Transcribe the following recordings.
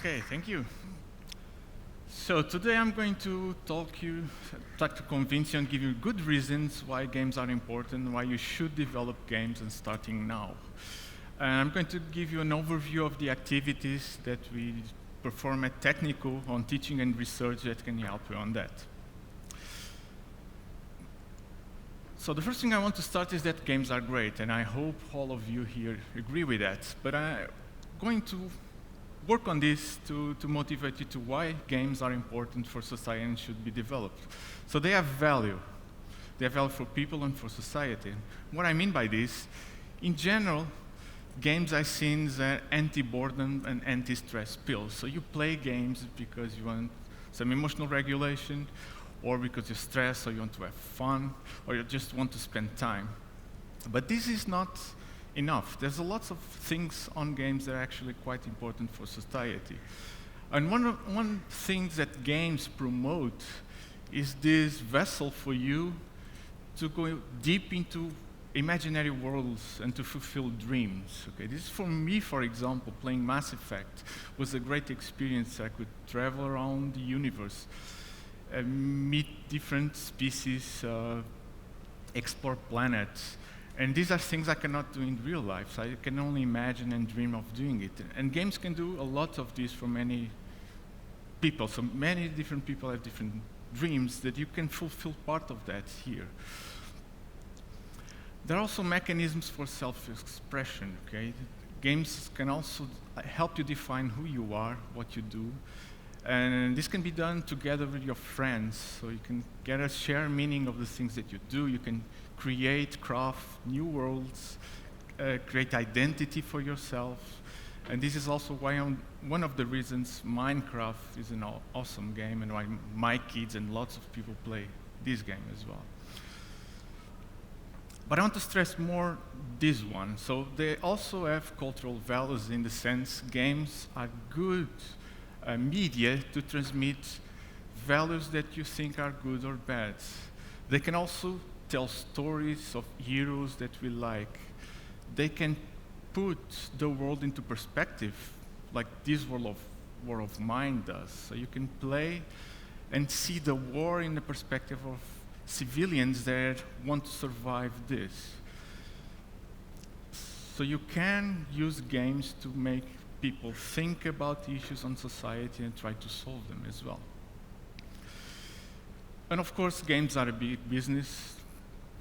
Okay, thank you. So today I'm going to try to convince you and give you good reasons why games are important, why you should develop games and starting now. And I'm going to give you an overview of the activities that we perform at Técnico on teaching and research that can help you on that. So the first thing I want to start is that games are great, and I hope all of you here agree with that. But I'm going to work on this to motivate you to why games are important for society and should be developed. So they have value. They have value for people and for society. What I mean by this, in general, games are seen as anti-boredom and anti-stress pills. So you play games because you want some emotional regulation, or because you're stressed, or you want to have fun, or you just want to spend time. But this is not enough. There's a lot of things on games that are actually quite important for society. And one thing that games promote is this vessel for you to go deep into imaginary worlds and to fulfill dreams. Okay, this is for me, for example, playing Mass Effect was a great experience. I could travel around the universe, meet different species, explore planets. And these are things I cannot do in real life, so I can only imagine and dream of doing it. And games can do a lot of this for many people. So many different people have different dreams that you can fulfill part of that here. There are also mechanisms for self-expression, okay? Games can also help you define who you are, what you do. And this can be done together with your friends, so you can get a shared meaning of the things that you do. You can create, craft new worlds, create identity for yourself. And this is also why one of the reasons Minecraft is an awesome game and why my kids and lots of people play this game as well. But I want to stress more this one. So they also have cultural values in the sense games are good media to transmit values that you think are good or bad. They can also tell stories of heroes that we like. They can put the world into perspective, like this War of Mine does. So you can play and see the war in the perspective of civilians that want to survive this. So you can use games to make people think about issues on society and try to solve them as well. And of course, games are a big business,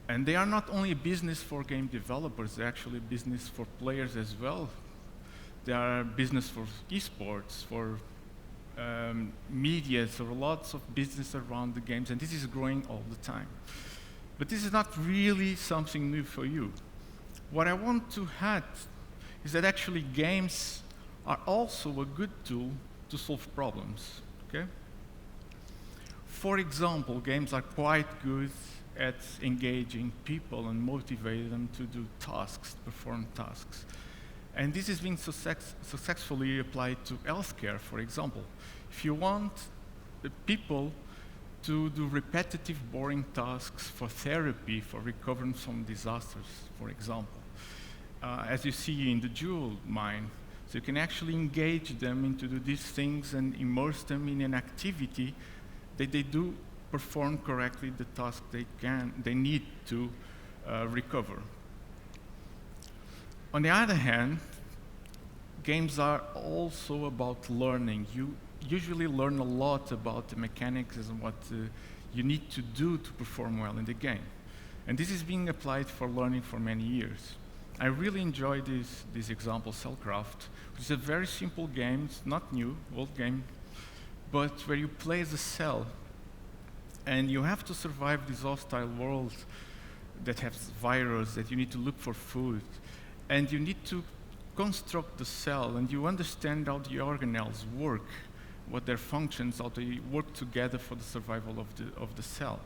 and they are not only a business for game developers, they're actually a business for players as well. They are a business for esports, for media, so lots of business around the games, and this is growing all the time. But this is not really something new for you. What I want to add is that actually games are also a good tool to solve problems, okay? For example, games are quite good at engaging people and motivating them to do tasks, perform tasks. And this is being successfully applied to healthcare, for example. If you want the people to do repetitive, boring tasks for therapy, for recovering from disasters, for example, as you see in the jewel mine, so you can actually engage them into do these things and immerse them in an activity that they do perform correctly the task they need to recover. On the other hand, games are also about learning. You usually learn a lot about the mechanics and what you need to do to perform well in the game. And this is being applied for learning for many years. I really enjoy this example, Cellcraft, which is a very simple game. It's not new, old game, but where you play as a cell, and you have to survive this hostile world that has virus, that you need to look for food, and you need to construct the cell, and you understand how the organelles work, what their functions, how they work together for the survival of the cell.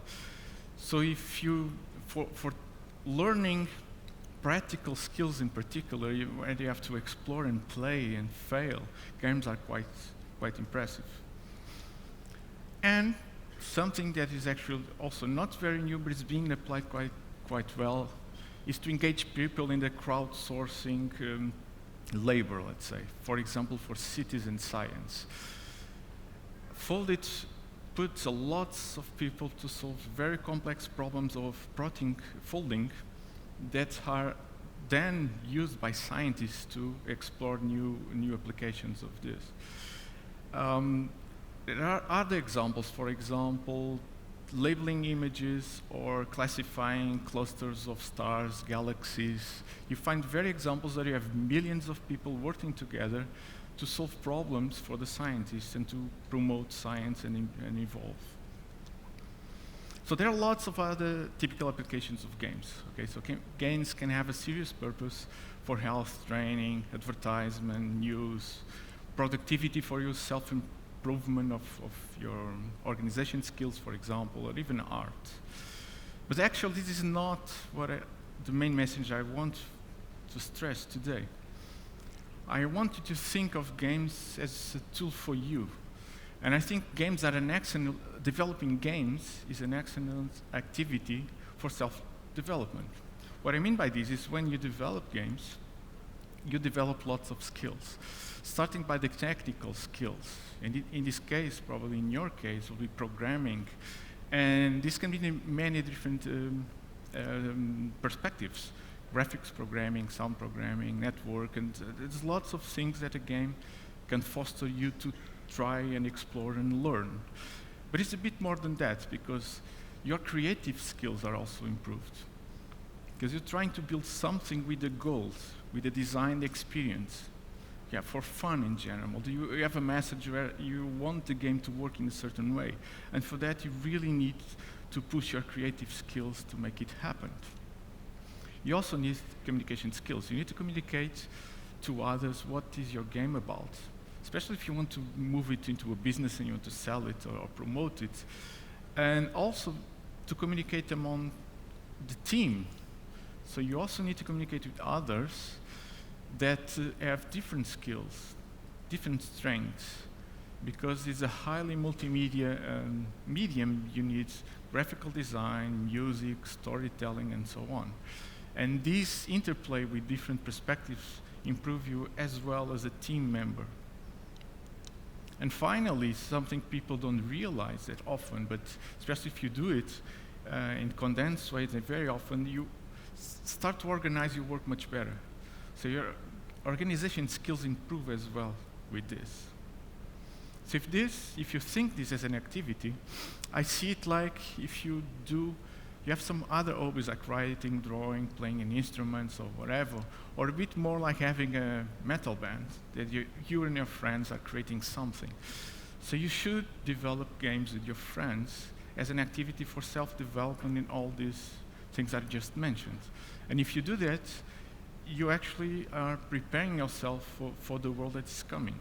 So if you, for learning practical skills in particular, where you have to explore and play and fail, games are quite impressive. And something that is actually also not very new, but is being applied quite well, is to engage people in the crowdsourcing labor, let's say. For example, for citizen science. Foldit puts a lots of people to solve very complex problems of protein folding that are then used by scientists to explore new applications of this. There are other examples, for example, labeling images or classifying clusters of stars, galaxies. You find very examples that you have millions of people working together to solve problems for the scientists and to promote science and evolve. So there are lots of other typical applications of games. Okay, so games can have a serious purpose for health training, advertisement, news, productivity for your self-improvement of your organization skills, for example, or even art. But actually, this is not the main message I want to stress today. I want you to think of games as a tool for you. And I think developing games is an excellent activity for self-development. What I mean by this is when you develop games, you develop lots of skills, starting by the technical skills. And in this case, probably in your case, will be programming. And this can be in many different perspectives. Graphics programming, sound programming, network, and there's lots of things that a game can foster you to try and explore and learn. But it's a bit more than that, because your creative skills are also improved. Because you're trying to build something with a goal, with a designed experience. Yeah, for fun in general. You have a message where you want the game to work in a certain way. And for that, you really need to push your creative skills to make it happen. You also need communication skills. You need to communicate to others what is your game about, especially if you want to move it into a business and you want to sell it or promote it. And also to communicate among the team. So you also need to communicate with others that have different skills, different strengths, because it's a highly multimedia medium. You need graphical design, music, storytelling, and so on. And this interplay with different perspectives improve you as well as a team member. And finally, something people don't realize that often, but especially if you do it in condensed ways, and very often you start to organize your work much better. So your organization skills improve as well with this. So if you think this as an activity, I see it like if you have some other hobbies like writing, drawing, playing an instrument or whatever, or a bit more like having a metal band, that you and your friends are creating something. So you should develop games with your friends as an activity for self-development in all these things I just mentioned. And if you do that, you actually are preparing yourself for the world that is coming.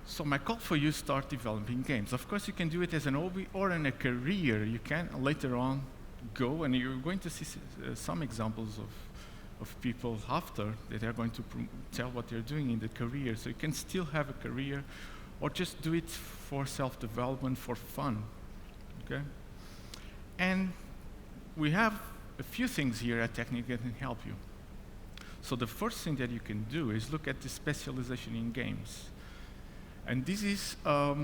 So my call for you, start developing games. Of course, you can do it as an hobby or in a career. You can later on go, and you're going to see some examples of people after that are going to tell what they're doing in the career. So you can still have a career or just do it for self-development, for fun, okay? And we have a few things here at Técnico that can help you. So the first thing that you can do is look at the specialization in games. And this is a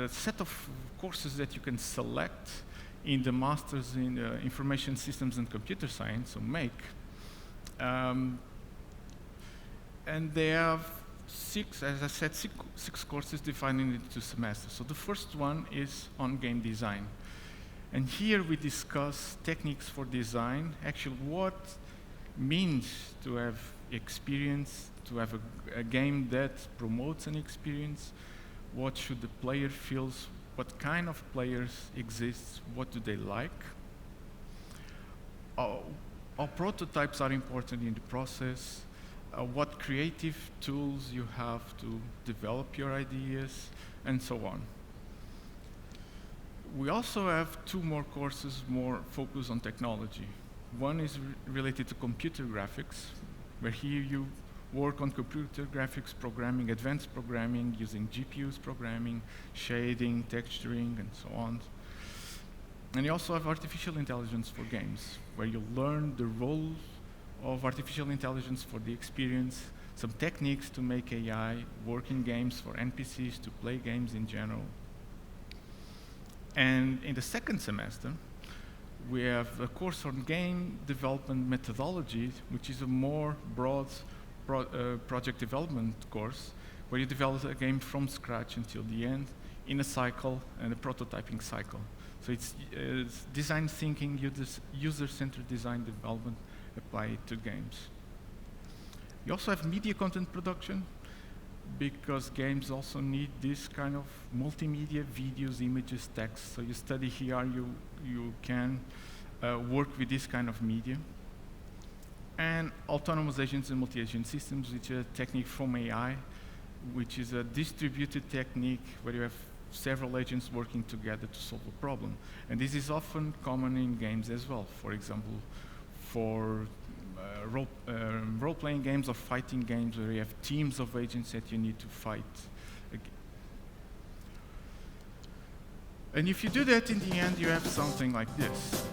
set of courses that you can select in the Masters in Information Systems and Computer Science, so MAKE. And they have six courses divided into 2 semesters. So the first one is on game design. And here we discuss techniques for design, actually what means to have experience, to have a game that promotes an experience, what should the player feel, what kind of players exist, what do they like. Our prototypes are important in the process, what creative tools you have to develop your ideas, and so on. We also have 2 more courses more focused on technology. One is related to computer graphics, where here you work on computer graphics programming, advanced programming, using GPUs programming, shading, texturing, and so on. And you also have artificial intelligence for games, where you learn the role of artificial intelligence for the experience, some techniques to make AI work in games for NPCs to play games in general. And in the second semester, we have a course on game development methodology, which is a more broad project development course, where you develop a game from scratch until the end in a cycle and a prototyping cycle. So it's design thinking, user-centered design development applied to games. You also have media content production, because games also need this kind of multimedia, videos, images, text. So you study here, you can work with this kind of media. And autonomous agents and multi-agent systems, which is a technique from AI, which is a distributed technique where you have several agents working together to solve a problem. And this is often common in games as well. For example, for role-playing games or fighting games where you have teams of agents that you need to fight. And if you do that, in the end, you have something like this.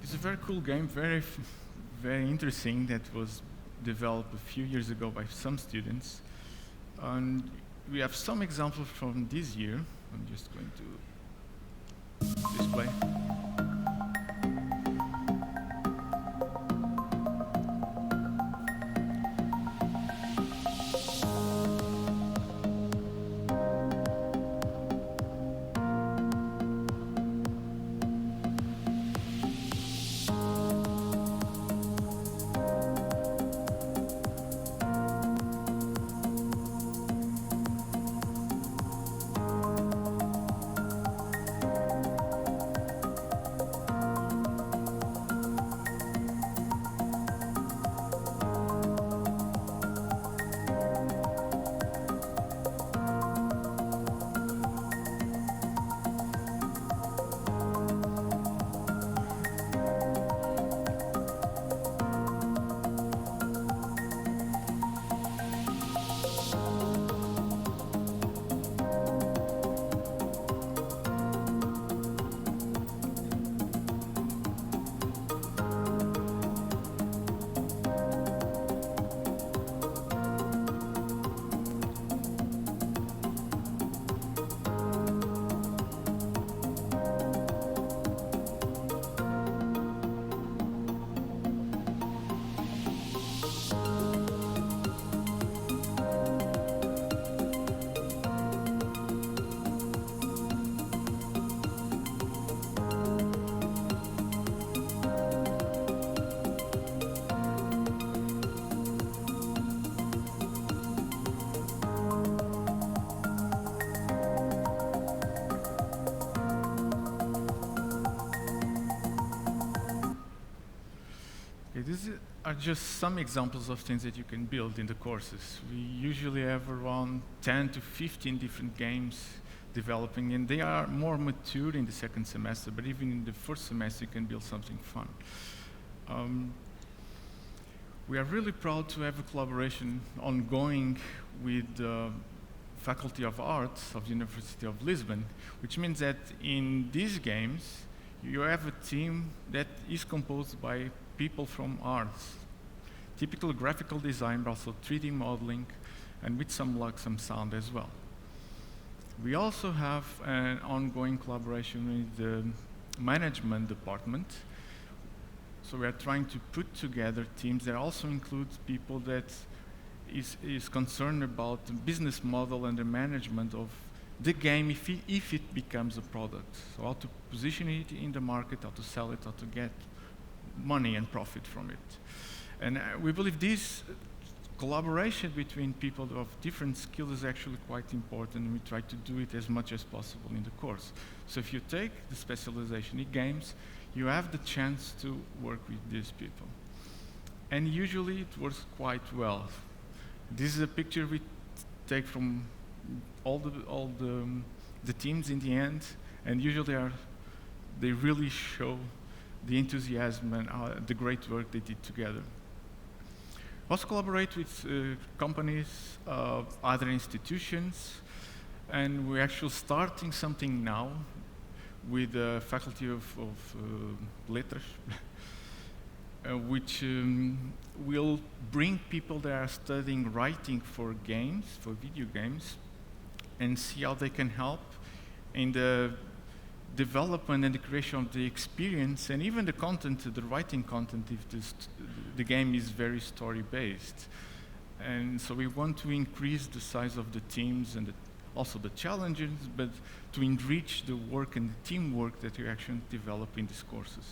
It's a very cool game, very interesting, that was developed a few years ago by some students. And we have some examples from this year. I'm just going to display. These are just some examples of things that you can build in the courses. We usually have around 10 to 15 different games developing, and they are more mature in the second semester, but even in the first semester you can build something fun. We are really proud to have a collaboration ongoing with the Faculty of Arts of the University of Lisbon, which means that in these games you have a team that is composed by people from arts, typical graphical design, but also 3D modeling, and with some luck, some sound as well. We also have an ongoing collaboration with the management department. So we are trying to put together teams that also include people that is concerned about the business model and the management of the game if it becomes a product. So how to position it in the market, how to sell it, how to get money and profit from it. And we believe this collaboration between people of different skills is actually quite important, and we try to do it as much as possible in the course. So if you take the specialization in games, you have the chance to work with these people. And usually it works quite well. This is a picture we take from all the teams in the end, and usually they really show the enthusiasm and the great work they did together. Also collaborate with companies, other institutions, and we're actually starting something now with the Faculty of Letras, which will bring people that are studying writing for games, for video games, and see how they can help in the development and the creation of the experience, and even the content, the writing content, if the game is very story-based. And so we want to increase the size of the teams and also the challenges, but to enrich the work and the teamwork that we actually develop in these courses.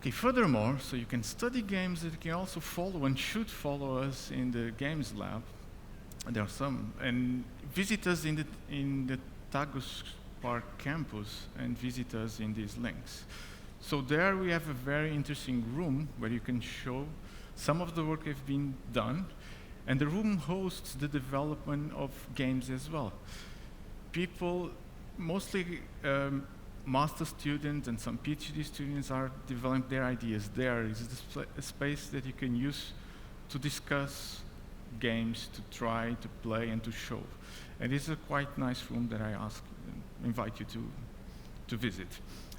Okay, furthermore, so you can study games, that you can also follow and should follow us in the games lab. There are some, and visit us in the Tagus Park campus and visit us in these links. So there we have a very interesting room where you can show some of the work that have been done, and the room hosts the development of games as well. People, mostly master students and some PhD students, are developing their ideas. There is a space that you can use to discuss games, to try, to play, and to show. And it's a quite nice room that I invite you to visit.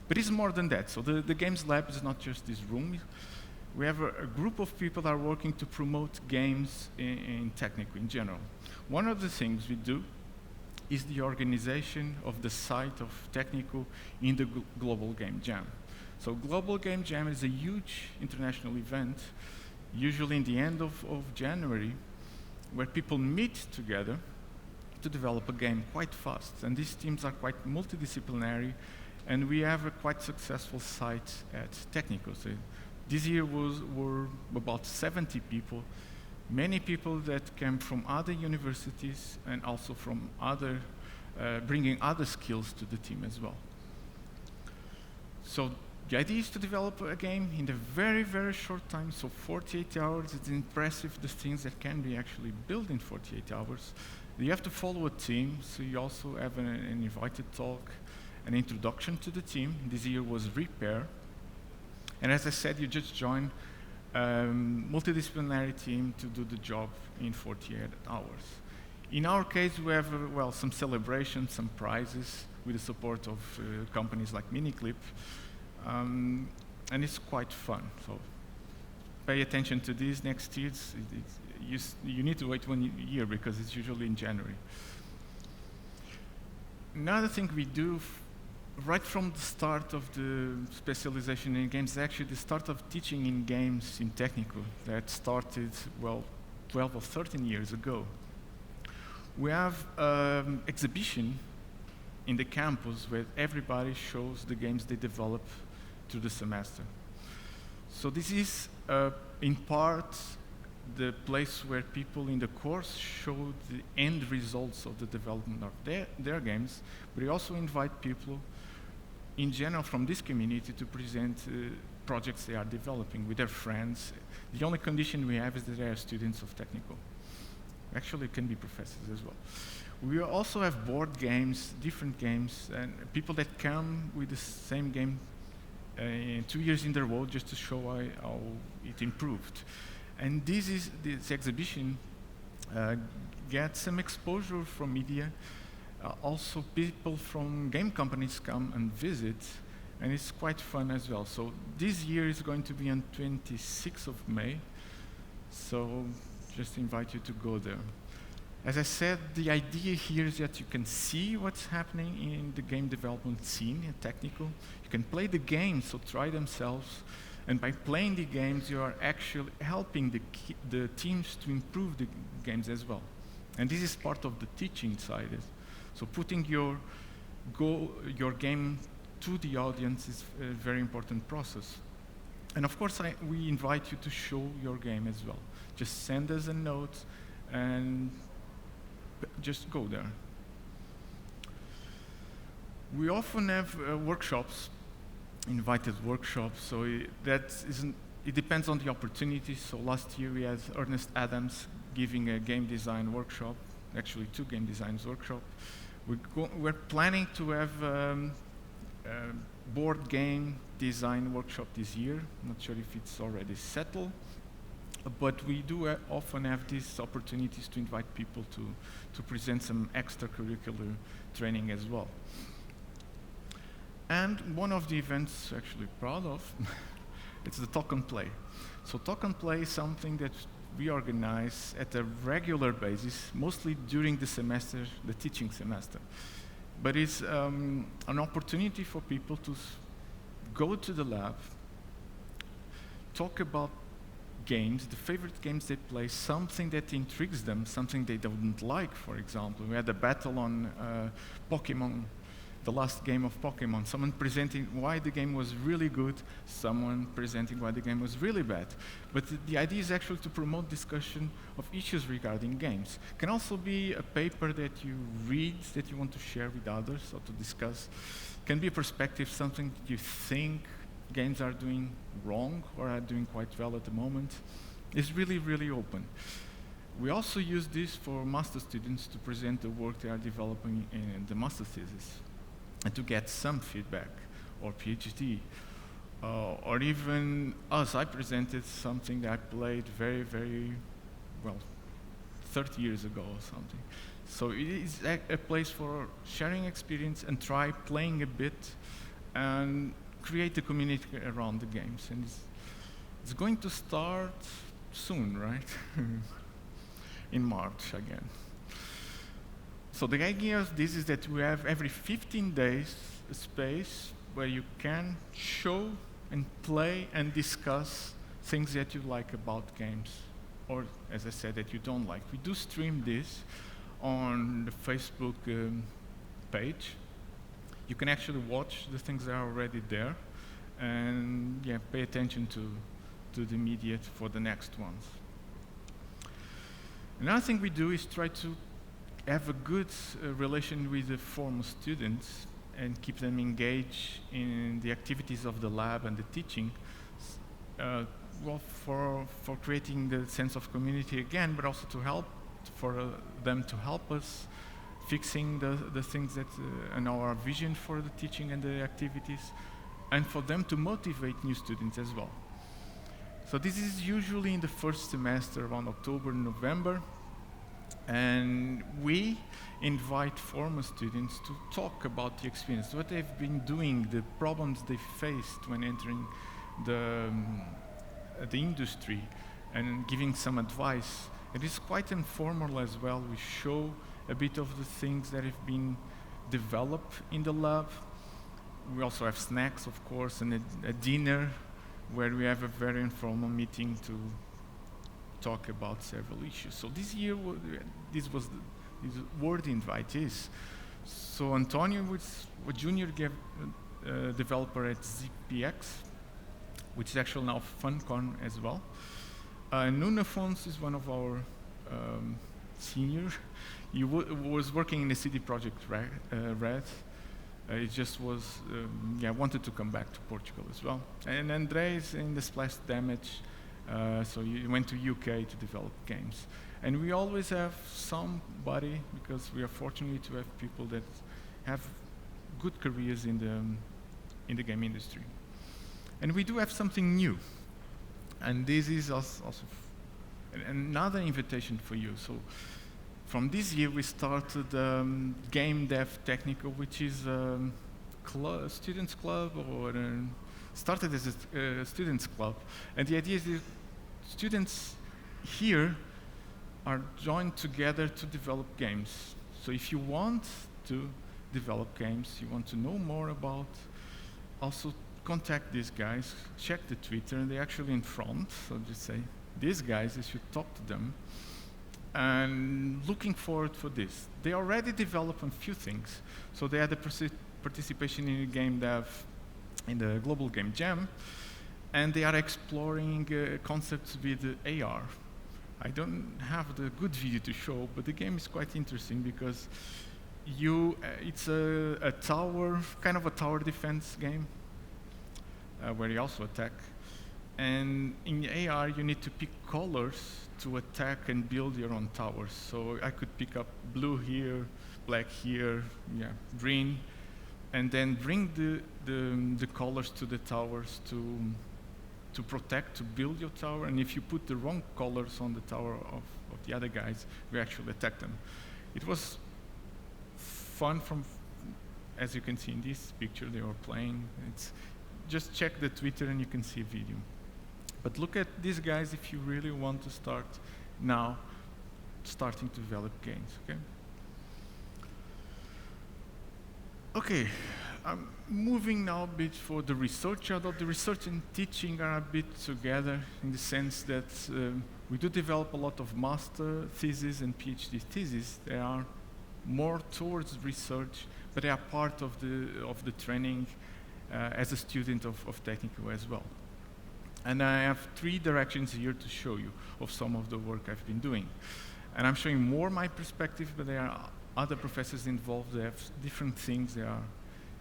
But it's more than that. So the Games Lab is not just this room. We have a group of people that are working to promote games in Técnico in general. One of the things we do is the organization of the site of Técnico in the Global Game Jam. So Global Game Jam is a huge international event, usually in the end of January, where people meet together to develop a game quite fast. And these teams are quite multidisciplinary, and we have a quite successful site at Técnico. So this year were about 70 people, many people that came from other universities and also from other, bringing other skills to the team as well. So the idea is to develop a game in a very, very short time, so 48 hours. It's impressive the things that can be actually built in 48 hours. You have to follow a team, so you also have an invited talk, an introduction to the team. This year was Repair. And as I said, you just join a multidisciplinary team to do the job in 48 hours. In our case, we have some celebrations, some prizes with the support of companies like Miniclip. And it's quite fun. So pay attention to this next year. You need to wait 1 year because it's usually in January. Another thing we do right from the start of the specialization in games is actually the start of teaching in games in Técnico that started, 12 or 13 years ago. We have an exhibition in the campus where everybody shows the games they develop through the semester. So this is, in part, the place where people in the course show the end results of the development of their games, but we also invite people in general from this community to present projects they are developing with their friends. The only condition we have is that they are students of Técnico. Actually, it can be professors as well. We also have board games, different games, and people that come with the same game 2 years in a row just to show how it improved. And this exhibition gets some exposure from media. Also, people from game companies come and visit, and it's quite fun as well. So this year is going to be on 26th of May, so just invite you to go there. As I said, the idea here is that you can see what's happening in the game development scene at Técnico. You can play the games, so try themselves. And by playing the games, you are actually helping the teams to improve the games as well. And this is part of the teaching side. So putting your game to the audience is a very important process. And of course, we invite you to show your game as well. Just send us a note and just go there. We often have workshops, invited workshops, so it depends on the opportunity. So last year we had Ernest Adams giving a game design workshop, actually 2 game design workshops. We're planning to have a board game design workshop this year. Not sure if it's already settled, but we do often have these opportunities to invite people to present some extracurricular training as well. And one of the events actually proud of, it's the Talk and Play. So Talk and Play is something that we organize at a regular basis, mostly during the semester, the teaching semester. But it's an opportunity for people to go to the lab, talk about games, the favorite games they play, something that intrigues them, something they don't like, for example. We had a battle on Pokemon, the last game of Pokemon. Someone presenting why the game was really good, someone presenting why the game was really bad. But the idea is actually to promote discussion of issues regarding games. It can also be a paper that you read that you want to share with others or to discuss. It can be a perspective, something you think games are doing wrong or are doing quite well at the moment. It's really, really open. We also use this for master students to present the work they are developing in the master thesis and to get some feedback, or PhD. Or even us, I presented something that I played very, very, well, 30 years ago or something. So it is a place for sharing experience and try playing a bit and create a community around the games. And it's going to start soon, right? In March again. So the idea of this is that we have every 15 days a space where you can show and play and discuss things that you like about games, or as I said, that you don't like. We do stream this on the Facebook page. You can actually watch the things that are already there and pay attention to the immediate for the next ones. Another thing we do is try to have a good relation with the former students and keep them engaged in the activities of the lab and the teaching, well, for creating the sense of community again, but also to help them to help us fixing the things that and our vision for the teaching and the activities, and for them to motivate new students as well. So this is usually in the first semester around October, November, and we invite former students to talk about the experience, what they've been doing, the problems they faced when entering the industry, and giving some advice. It is quite informal as well. We show a bit of the things that have been developed in the lab. We also have snacks, of course, and a dinner where we have a very informal meeting to talk about several issues. So this year, this word invite is. So Antonio was a junior developer at ZPX, which is actually now FunCon as well. Nuno Fons is one of our seniors. He was working in the CD Projekt Red. It just was, wanted to come back to Portugal as well. And André is in the splash damage, so he went to UK to develop games. And we always have somebody, because we are fortunate to have people that have good careers in the game industry. And we do have something new. And this is also another invitation for you. So from this year, we started Game Dev Técnico, which is a students club or started as a students club. And the idea is that students here are joined together to develop games. So if you want to develop games, you want to know more about, also contact these guys, check the Twitter, and they're actually in front, so just say, these guys, you should talk to them. And looking forward for this. They already developed a few things. So they had the participation in a game dev in the Global Game Jam, and they are exploring concepts with AR. I don't have the good video to show, but the game is quite interesting because it's a tower, kind of a tower defense game, where you also attack. And in AR, you need to pick colors to attack and build your own towers. So I could pick up blue here, black here, yeah, green, and then bring the colors to the towers to protect, to build your tower. And if you put the wrong colors on the tower of the other guys, we actually attack them. It was fun as you can see in this picture, they were playing. Just check the Twitter and you can see a video. But look at these guys if you really want to start now, starting to develop games, okay? Okay, I'm moving now a bit for the research, although the research and teaching are a bit together in the sense that we do develop a lot of master theses and PhD theses. They are more towards research, but they are part of the training as a student of Técnico as well. And I have 3 directions here to show you of some of the work I've been doing. And I'm showing more my perspective, but there are other professors involved. They have different things. They are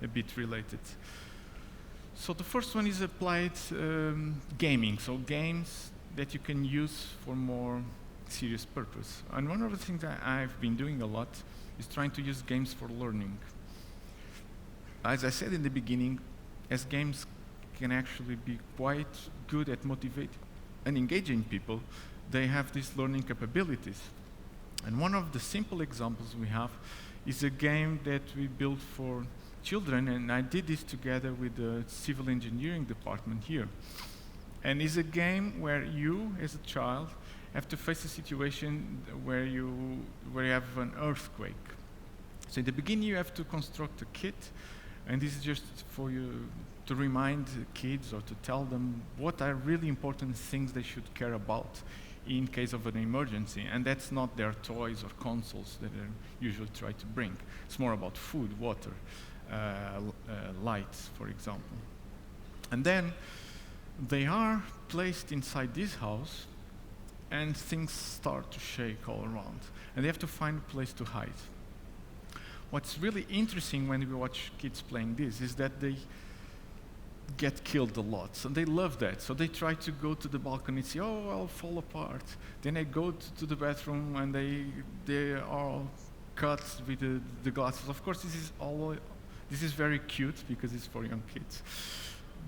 a bit related. So the first one is applied gaming. So games that you can use for more serious purpose. And one of the things that I've been doing a lot is trying to use games for learning. As I said in the beginning, as games can actually be quite good at motivating and engaging people, they have these learning capabilities. And one of the simple examples we have is a game that we built for children, and I did this together with the civil engineering department here. And it's a game where you, as a child, have to face a situation where you have an earthquake. So in the beginning, you have to construct a kit, and this is just for you to remind kids or to tell them what are really important things they should care about in case of an emergency. And that's not their toys or consoles that they usually try to bring. It's more about food, water, lights, for example. And then they are placed inside this house, and things start to shake all around. And they have to find a place to hide. What's really interesting when we watch kids playing this is that they get killed a lot, so they love that. So they try to go to the balcony and say, oh, I'll fall apart. Then they go to the bathroom and they are all cut with the glasses. Of course, this is very cute because it's for young kids.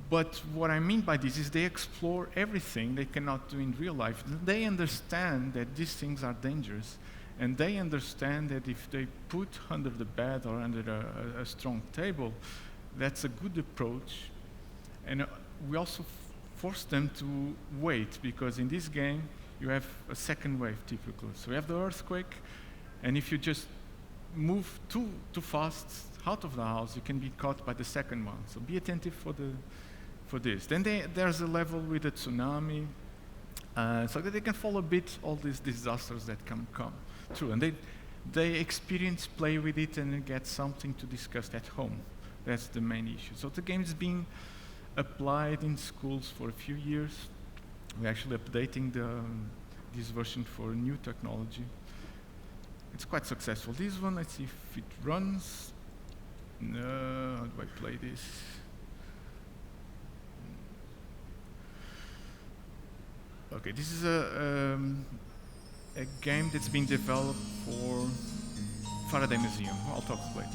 But what I mean by this is they explore everything they cannot do in real life. They understand that these things are dangerous, and they understand that if they put under the bed or under a strong table, that's a good approach. And we also force them to wait, because in this game, you have a second wave typically. So you have the earthquake, and if you just move too fast out of the house, you can be caught by the second one. So be attentive for this. Then there's a level with a tsunami, so that they can follow a bit all these disasters that can come through. And they experience, play with it, and get something to discuss at home. That's the main issue. So the game is being applied in schools for a few years. We're actually updating this version for new technology. It's quite successful. This one, let's see if it runs. No, how do I play this? Okay, this is a game that's been developed for Faraday Museum. I'll talk later.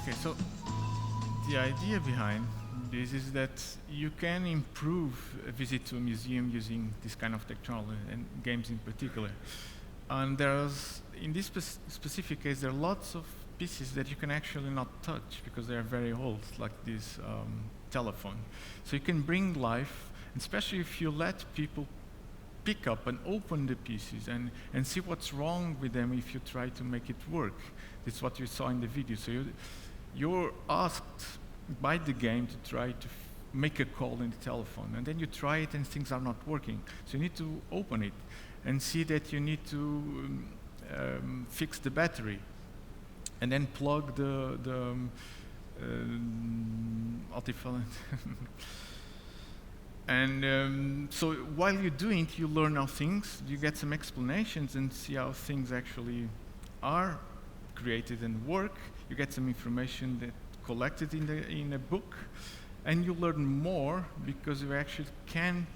Okay, so the idea behind this is that you can improve a visit to a museum using this kind of technology, and games in particular. And in this specific case, there are lots of pieces that you can actually not touch because they are very old, like this telephone. So you can bring life, especially if you let people pick up and open the pieces and see what's wrong with them if you try to make it work. That's what you saw in the video. So you're asked by the game to try to make a call in the telephone, and then you try it and things are not working. So you need to open it and see that you need to fix the battery, and then plug the and so while you're doing it, you learn how things, you get some explanations and see how things actually are created and work. You get some information that collected in a book, and you learn more because you actually can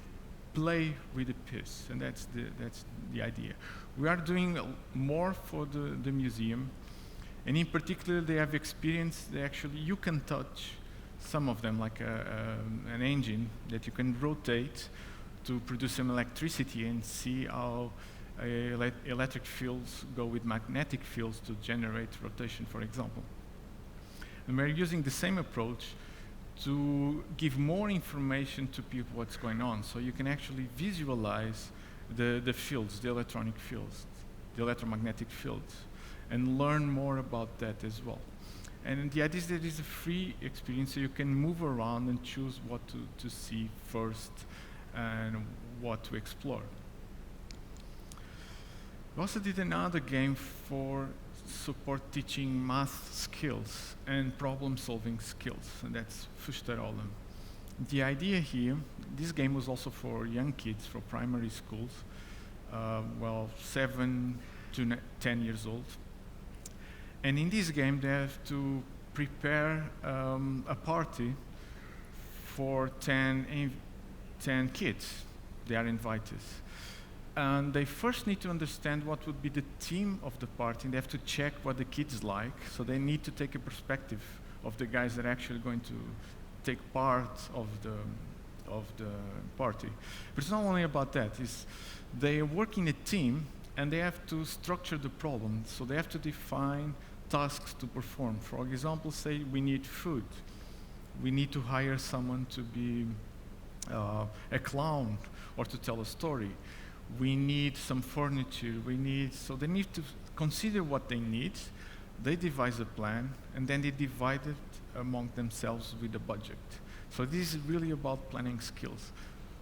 play with the piece, and that's the idea. We are doing more for the museum, and in particular they have experience. You can touch some of them, like an engine that you can rotate to produce some electricity and see how electric fields go with magnetic fields to generate rotation, for example. And we're using the same approach to give more information to people what's going on, so you can actually visualize the fields, the electronic fields, the electromagnetic fields, and learn more about that as well. And the idea is that it is a free experience, so you can move around and choose what to see first and what to explore. We also did another game for support teaching math skills and problem-solving skills, and that's Fusterollen. The idea here, this game was also for young kids, for primary schools, 7 to 10 years old. And in this game, they have to prepare a party for 10 kids. They are invited. And they first need to understand what would be the theme of the party, and they have to check what the kids like. So they need to take a perspective of the guys that are actually going to take part of the party. But it's not only about that. They work in a team, and they have to structure the problem. So they have to define tasks to perform. For example, say we need food. We need to hire someone to be a clown or to tell a story. We need some furniture. So they need to consider what they need. They devise a plan, and then they divide it among themselves with a budget. So this is really about planning skills.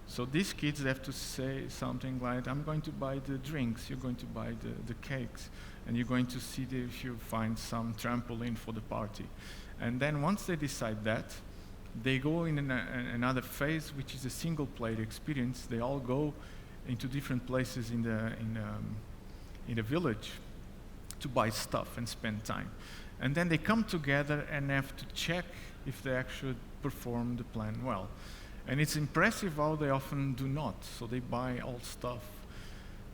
So these kids have to say something like, I'm going to buy the drinks, you're going to buy the cakes, and you're going to see if you find some trampoline for the party. And then once they decide that, they go in another phase, which is a single-player experience. They all go into different places in the village to buy stuff and spend time. And then they come together and have to check if they actually perform the plan well. And it's impressive how they often do not. So they buy all stuff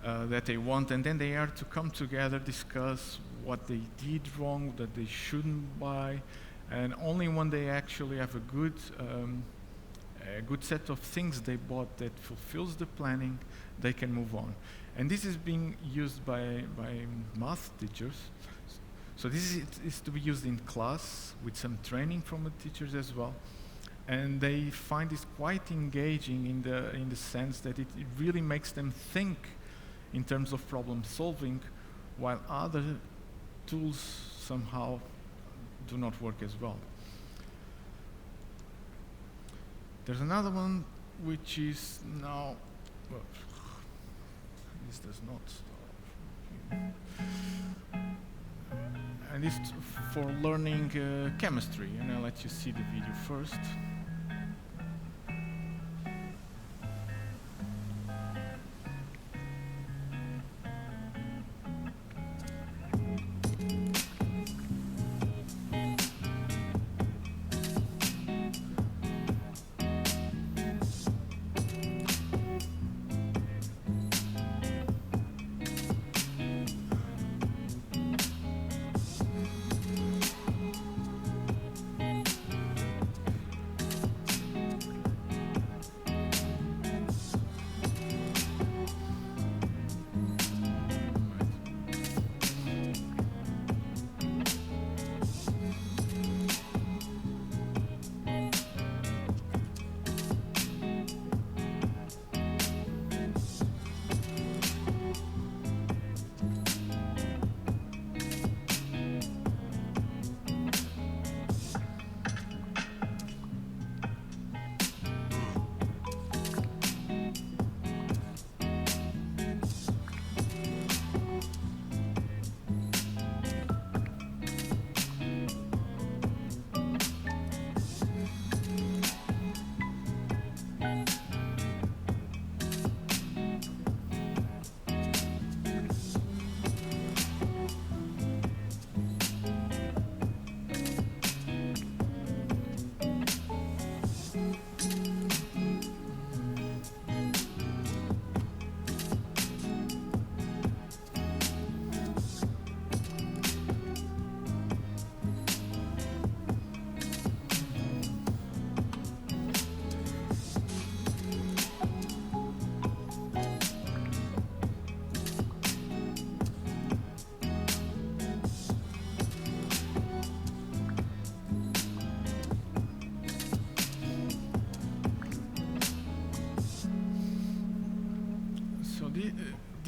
that they want, and then they are to come together, discuss what they did wrong, that they shouldn't buy, and only when they actually have a good set of things they bought that fulfills the planning, they can move on. And this is being used by math teachers. So this is to be used in class with some training from the teachers as well. And they find this quite engaging in the sense that it really makes them think in terms of problem solving, while other tools somehow do not work as well. There's another one which is now, well, this does not stop. And it's for learning chemistry, and I'll let you see the video first.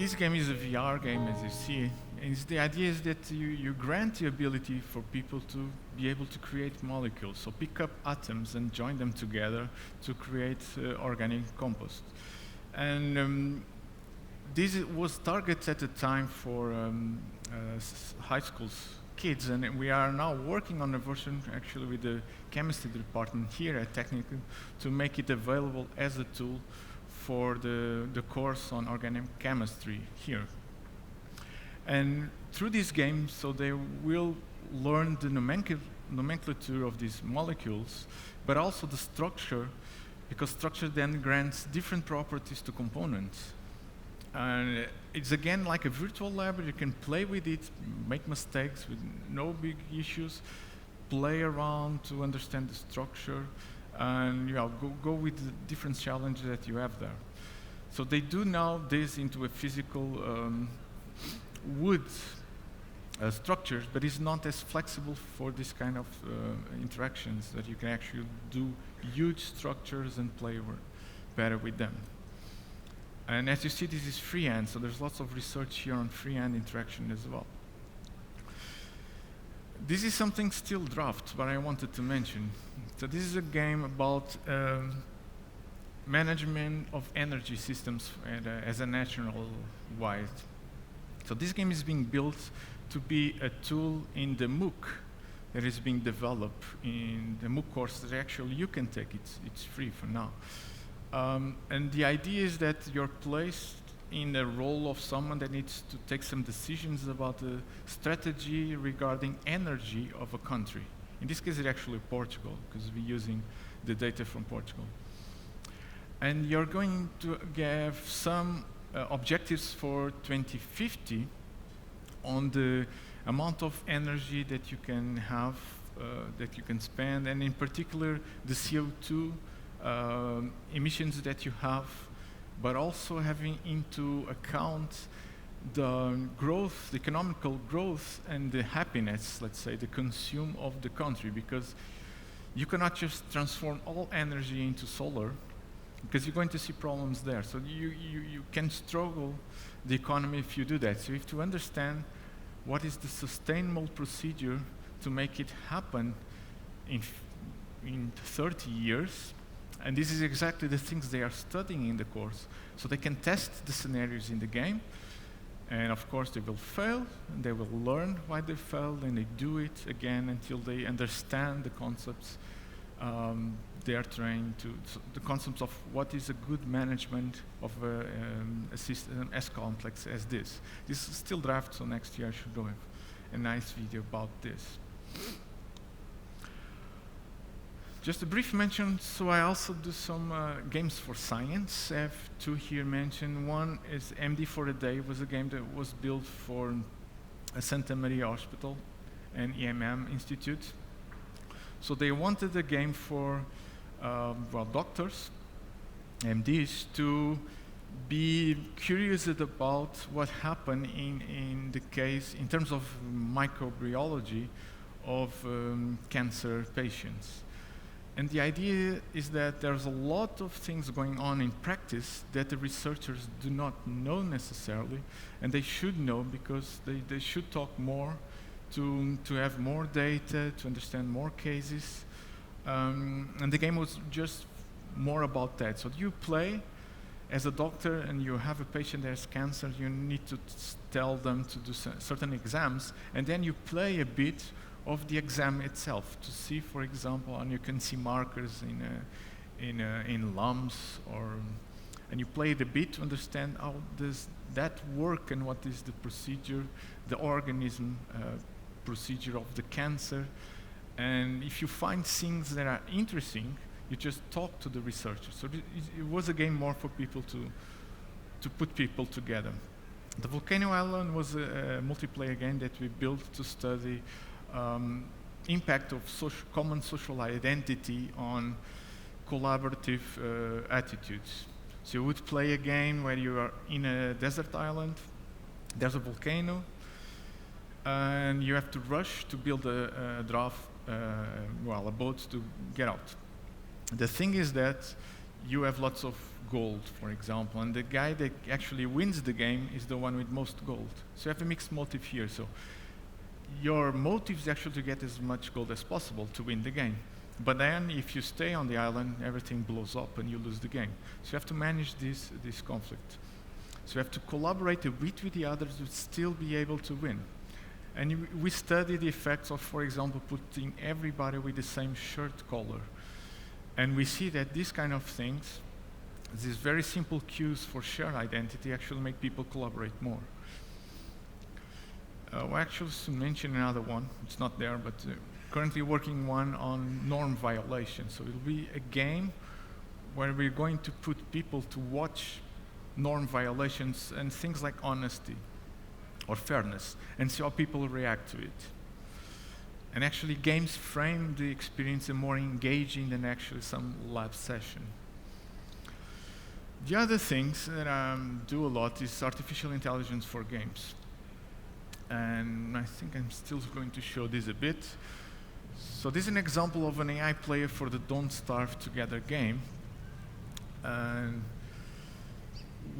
this game is a VR game, as you see. And the idea is that you grant the ability for people to be able to create molecules, so pick up atoms and join them together to create organic compost. And this was targeted at the time for high school kids, and we are now working on a version actually with the chemistry department here at Técnico to make it available as a tool for the course on organic chemistry here. And through this game, so they will learn the nomenclature of these molecules, but also the structure, because structure then grants different properties to components. And it's again like a virtual lab. You can play with it, make mistakes with no big issues, play around to understand the structure, and go with the different challenges that you have there. So they do now this into a physical wood structure, but it's not as flexible for this kind of interactions, that you can actually do huge structures and play better with them. And as you see, this is freehand, so there's lots of research here on freehand interaction as well. This is something still draft, but I wanted to mention. So this is a game about management of energy systems as a national-wide. So this game is being built to be a tool in the MOOC that is being developed in the MOOC course that actually you can take. It's free for now. And the idea is that you're placed in the role of someone that needs to take some decisions about the strategy regarding energy of a country. In this case, it's actually Portugal, because we're using the data from Portugal. And you're going to have some objectives for 2050 on the amount of energy that you can have, that you can spend, and in particular, the CO2 emissions that you have, but also having into account the growth, the economical growth, and the happiness, let's say, the consume of the country, because you cannot just transform all energy into solar, because you're going to see problems there. So you can struggle the economy if you do that. So you have to understand what is the sustainable procedure to make it happen in 30 years. And this is exactly the things they are studying in the course. So they can test the scenarios in the game. And of course, they will fail, and they will learn why they failed, and they do it again until they understand the concepts they are trying to, so the concepts of what is a good management of a system as complex as this. This is still draft, so next year I should have a nice video about this. Just a brief mention, so I also do some games for science. I have two here mentioned. One is MD for a Day, was a game that was built for a Santa Maria Hospital and EMM Institute. So they wanted a game for doctors, MDs, to be curious about what happened in the case, in terms of microbiology of cancer patients. And the idea is that there's a lot of things going on in practice that the researchers do not know necessarily, and they should know, because they should talk more to have more data, to understand more cases. And the game was just more about that. So you play as a doctor and you have a patient that has cancer, you need to tell them to do certain exams, and then you play a bit of the exam itself to see, for example, and you can see markers in lumps, and you play it a bit to understand how does that work and what is the procedure, the organism procedure of the cancer. And if you find things that are interesting, you just talk to the researchers. So it was a game more for people to put people together. The Volcano Island was a multiplayer game that we built to study impact of common social identity on collaborative attitudes. So you would play a game where you are in a desert island, there's a volcano, and you have to rush to build a boat to get out. The thing is that you have lots of gold, for example, and the guy that actually wins the game is the one with most gold. So you have a mixed motive here. So your motive is actually to get as much gold as possible to win the game. But then if you stay on the island, everything blows up and you lose the game. So you have to manage this conflict. So you have to collaborate a bit with the others to still be able to win. And we study the effects of, for example, putting everybody with the same shirt color. And we see that these kind of things, these very simple cues for shared identity, actually make people collaborate more. We actually should mention another one. It's not there, but currently working one on norm violation. So it'll be a game where we're going to put people to watch norm violations and things like honesty or fairness and see how people react to it. And actually games frame the experience more engaging than actually some lab session. The other things that I do a lot is artificial intelligence for games. And I think I'm still going to show this a bit. So this is an example of an AI player for the Don't Starve Together game. And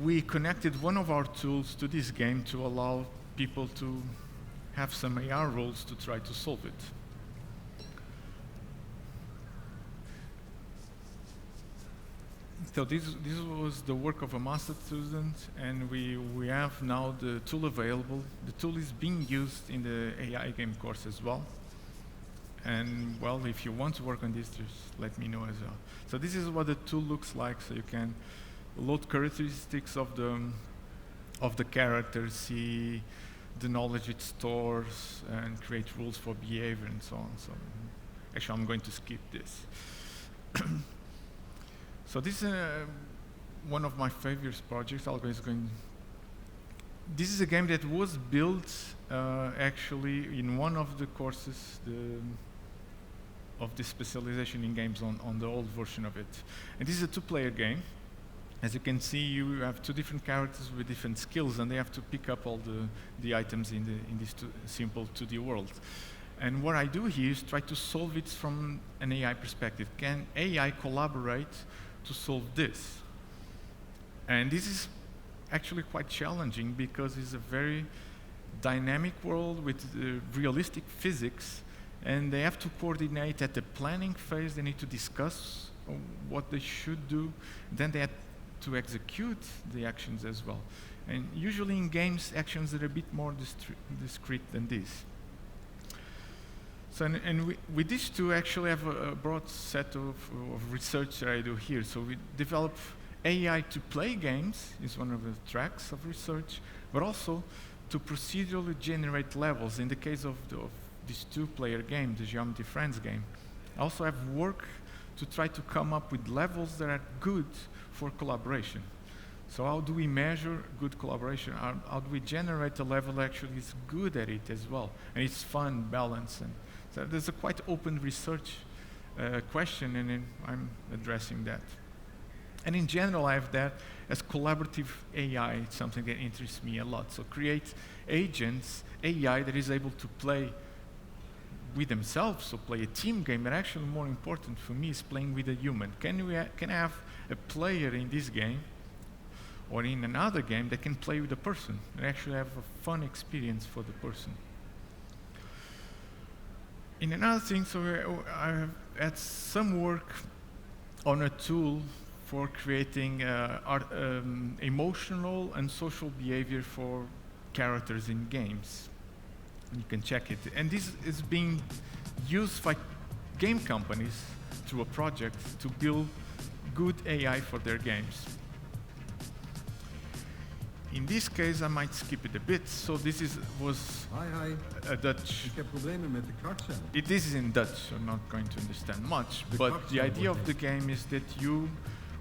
we connected one of our tools to this game to allow people to have some AR roles to try to solve it. So this was the work of a master student, and we have now the tool available. The tool is being used in the AI game course as well. And well, if you want to work on this, just let me know as well. So this is what the tool looks like. So you can load characteristics of the character, see the knowledge it stores, and create rules for behavior and so on. So actually, I'm going to skip this. So this is one of my favorite projects. This is a game that was built actually in one of the courses of the specialization in games on the old version of it. And this is a two-player game. As you can see, you have two different characters with different skills, and they have to pick up all the items in this simple 2D world. And what I do here is try to solve it from an AI perspective. Can AI collaborate to solve this? And this is actually quite challenging because it's a very dynamic world with realistic physics, and they have to coordinate at the planning phase. They need to discuss what they should do. Then they have to execute the actions as well. And usually in games, actions are a bit more discrete than this. So, and with these two, actually have a broad set of research that I do here. So we develop AI to play games, is one of the tracks of research, but also to procedurally generate levels. In the case of this two-player game, the Geometry Friends game, I also have work to try to come up with levels that are good for collaboration. So how do we measure good collaboration? How do we generate a level that actually is good at it as well? And it's fun, balanced, and so there's a quite open research question, and I'm addressing that. And in general, I have that as collaborative AI. It's something that interests me a lot. So create agents, AI that is able to play with themselves, so play a team game, but actually more important for me is playing with a human. Can I have a player in this game or in another game that can play with a person and actually have a fun experience for the person? In another thing, so I have had some work on a tool for creating emotional and social behavior for characters in games. You can check it. And this is being used by game companies through a project to build good AI for their games. In this case, I might skip it a bit. So this was a Dutch. It is in Dutch, so I'm not going to understand much. But the idea of the game is that you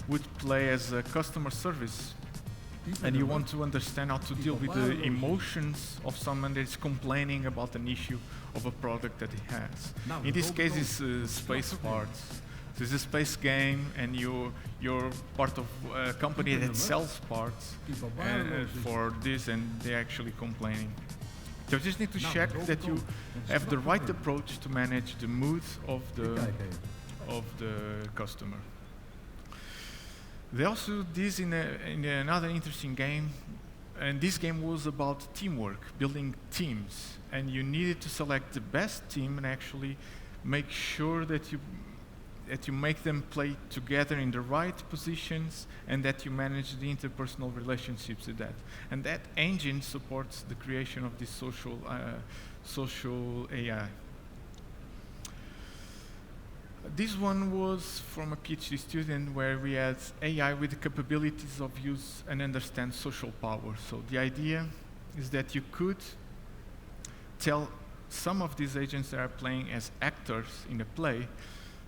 would play as a customer service, and you want to understand how to deal with the emotions of someone that is complaining about an issue of a product that he has. In this case, it's space parts. So it's a space game, and you're part of a company that sells parts for this, and they're actually complaining. So you just need to check that you have the right approach to manage the mood of the customer. They also did this in another interesting game, and this game was about teamwork, building teams, and you needed to select the best team and actually make sure that you make them play together in the right positions and that you manage the interpersonal relationships with that. And that engine supports the creation of this social AI. This one was from a PhD student where we had AI with the capabilities of use and understand social power. So the idea is that you could tell some of these agents that are playing as actors in a play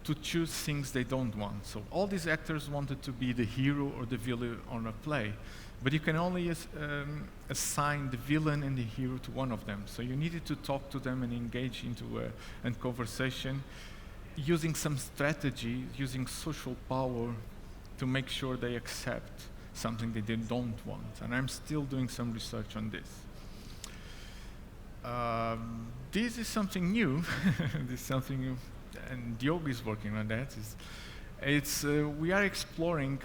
to choose things they don't want. So all these actors wanted to be the hero or the villain on a play, but you can only assign the villain and the hero to one of them. So you needed to talk to them and engage into a conversation using some strategy, using social power to make sure they accept something that they don't want. And I'm still doing some research on this. This is something new. This is something new, and Diogo is working on that. We are exploring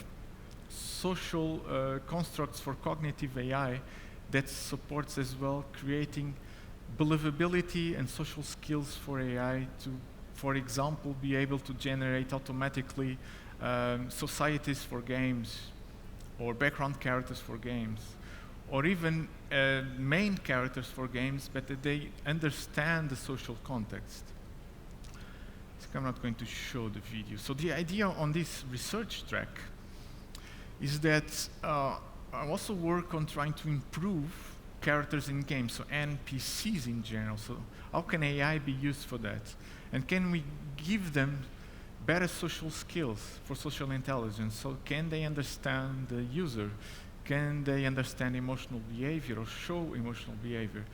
social constructs for cognitive AI that supports as well creating believability and social skills for AI to, for example, be able to generate automatically societies for games or background characters for games, or even main characters for games, but that they understand the social context. So I'm not going to show the video. So the idea on this research track is that I also work on trying to improve characters in games, so NPCs in general. So how can AI be used for that? And can we give them better social skills for social intelligence? So can they understand the user? Can they understand emotional behavior or show emotional behavior?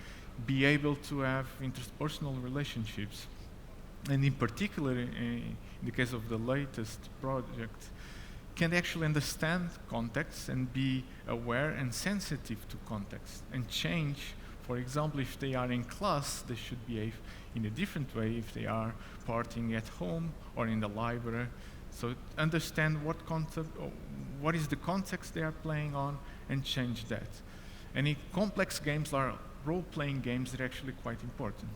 Be able to have interpersonal relationships? And in particular, in the case of the latest project, can they actually understand context and be aware and sensitive to context and change? For example, if they are in class, they should behave in a different way if they are partying at home or in the library. So understand what concept, or what is the context they are playing on, and change that. And in complex games or role-playing games, they're actually quite important.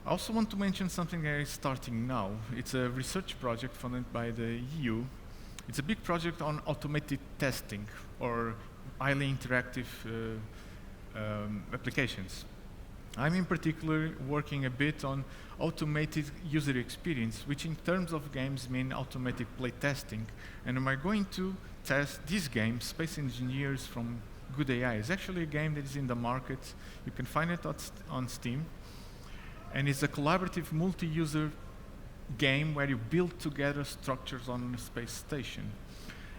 I also want to mention something that is starting now. It's a research project funded by the EU. It's a big project on automated testing or highly interactive applications. I'm in particular working a bit on automated user experience, which in terms of games mean automatic play testing. And am I going to test this game, Space Engineers from Good AI? It's actually a game that is in the market. You can find it on Steam. And it's a collaborative multi-user game where you build together structures on a space station.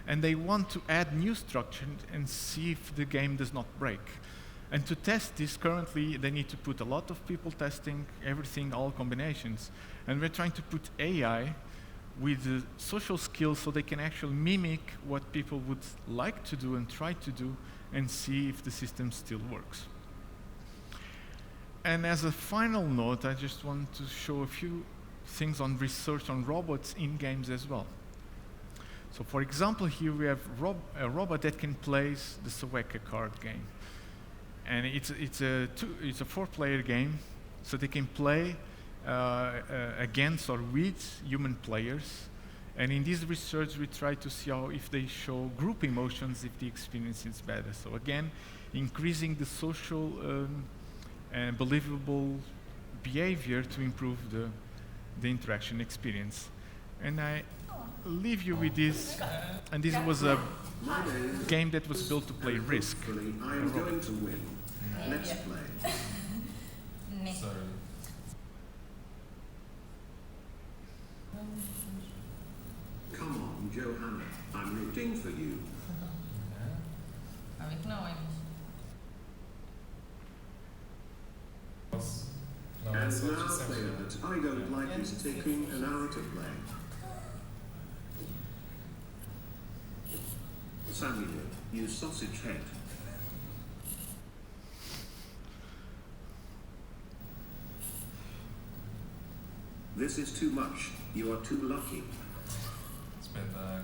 And they want to add new structures and see if the game does not break. And to test this, currently, they need to put a lot of people testing everything, all combinations. And we're trying to put AI with the social skills so they can actually mimic what people would like to do and try to do and see if the system still works. And as a final note, I just want to show a few things on research on robots in games as well. So for example, here we have a robot that can play the Sueca card game. And it's a 4-player game, so they can play against or with human players. And in this research, we try to see how if they show group emotions, if the experience is better. So again, increasing the social and believable behavior to improve the interaction experience. And I leave you with this. And this was a game that was built to play Risk. I am going to win. Let's play. Sorry. Come on, Johanna. I'm rooting for you. Har vi knowing? And now, player that I don't like is taking an hour to play. Samuel, you sausage head. This is too much. You are too lucky. Aspetta,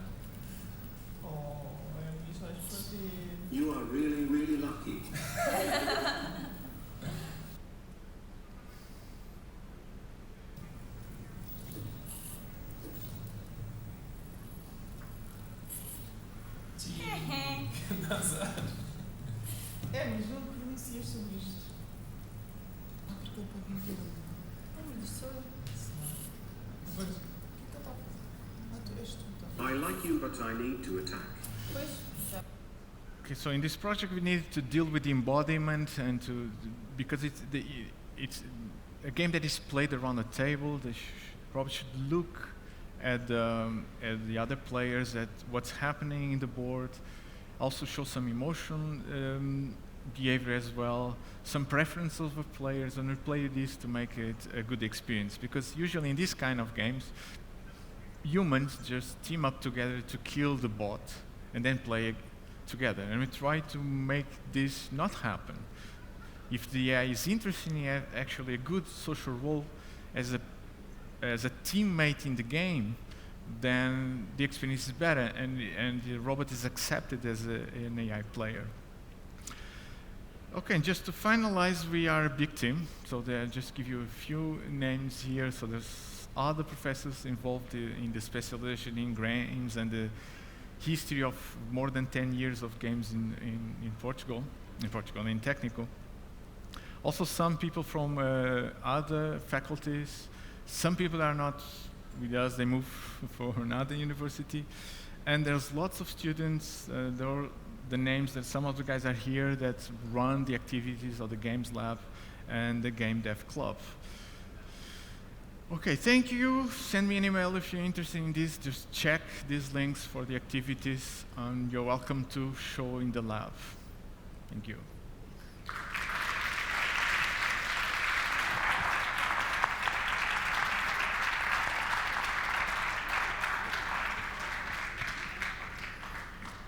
É, mas não pronuncias sobre isto. Ah, porque ele pode me ver. Ah, mas isto sou eu. Depois. O que é que ele está a fazer? Ah, tu és tu, tá. I like you, but I need to attack. Pois, já. Okay, so in this project we need to deal with the embodiment and because it's a game that is played around a table. They probably should look at the other players, at what's happening in the board. Also show some emotion behavior as well, some preferences of the players, and we play this to make it a good experience. Because usually in these kind of games, humans just team up together to kill the bot and then play together. And we try to make this not happen. If the AI is interested in actually a good social role as a teammate in the game, then the experience is better and the robot is accepted as an AI player. Okay, and just to finalize, we are a big team, so I'll just give you a few names here. So there's other professors involved in the specialization in games and the history of more than 10 years of games in Portugal, in Técnico. Also some people from other faculties. Some people are not with us, they move for another university. And there's lots of students, the names that some of the guys are here that run the activities of the Games Lab and the Game Dev Club. Okay, thank you. Send me an email if you're interested in this. Just check these links for the activities, and you're welcome to show in the lab. Thank you.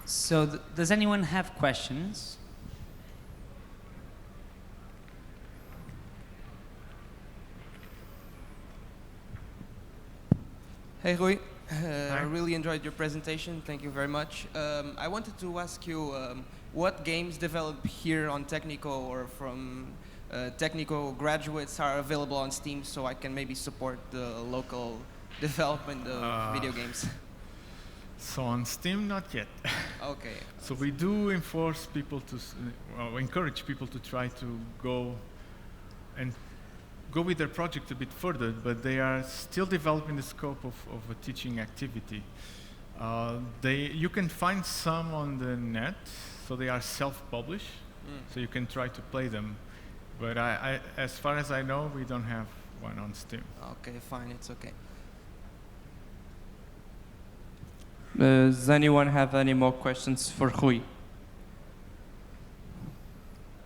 So, does anyone have questions? Hey Rui, I really enjoyed your presentation. Thank you very much. I wanted to ask you what games developed here on Técnico or from Técnico graduates are available on Steam, so I can maybe support the local development of video games. So on Steam, not yet. Okay. So we do enforce people to, encourage people to try to go with their project a bit further, but they are still developing the scope of a teaching activity. You can find some on the net, so they are self-published, so you can try to play them. But as far as I know, we don't have one on Steam. Okay, fine, it's okay. Does anyone have any more questions for Rui?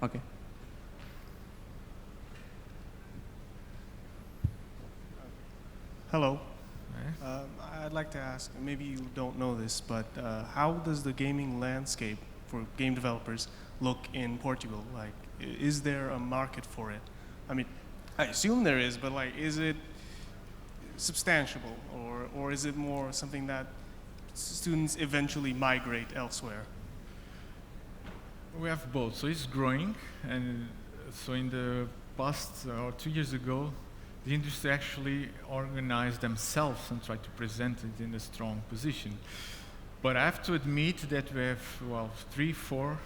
Okay. Hello. I'd like to ask, maybe you don't know this, but how does the gaming landscape for game developers look in Portugal? Like, is there a market for it? I mean, I assume there is, but like, is it substantial, or is it more something that students eventually migrate elsewhere? We have both. So it's growing, and so in the past, or 2 years ago, the industry actually organized themselves and tried to present it in a strong position. But I have to admit that we have, 3, 4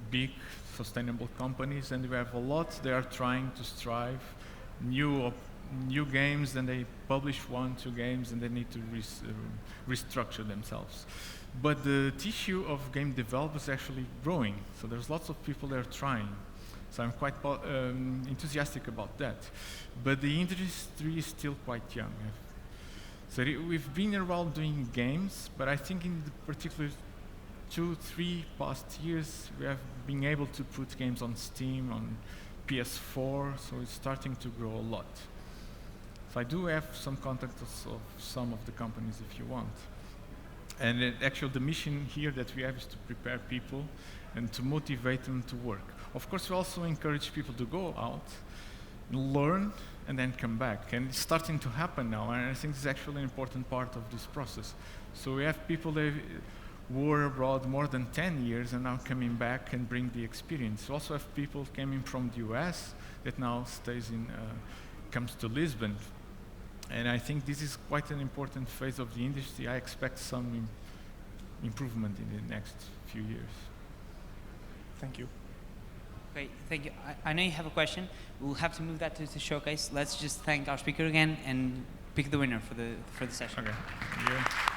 big sustainable companies, and we have a lot they are trying to strive new games, and they publish 1, 2 games, and they need to restructure themselves. But the tissue of game developers is actually growing, so there's lots of people that are trying. So I'm quite enthusiastic about that. But the industry is still quite young. So we've been around doing games, but I think in the particular 2, 3 past years, we have been able to put games on Steam, on PS4, so it's starting to grow a lot. So I do have some contacts of some of the companies if you want. And actually the mission here that we have is to prepare people and to motivate them to work. Of course, we also encourage people to go out, learn, and then come back. And it's starting to happen now, and I think it's actually an important part of this process. So we have people that were abroad more than 10 years and now coming back and bring the experience. We also have people coming from the US that now comes to Lisbon. And I think this is quite an important phase of the industry. I expect some improvement in the next few years. Thank you. Great, thank you. I know you have a question. We'll have to move that to showcase. Let's just thank our speaker again and pick the winner for the session. Okay. Thank you.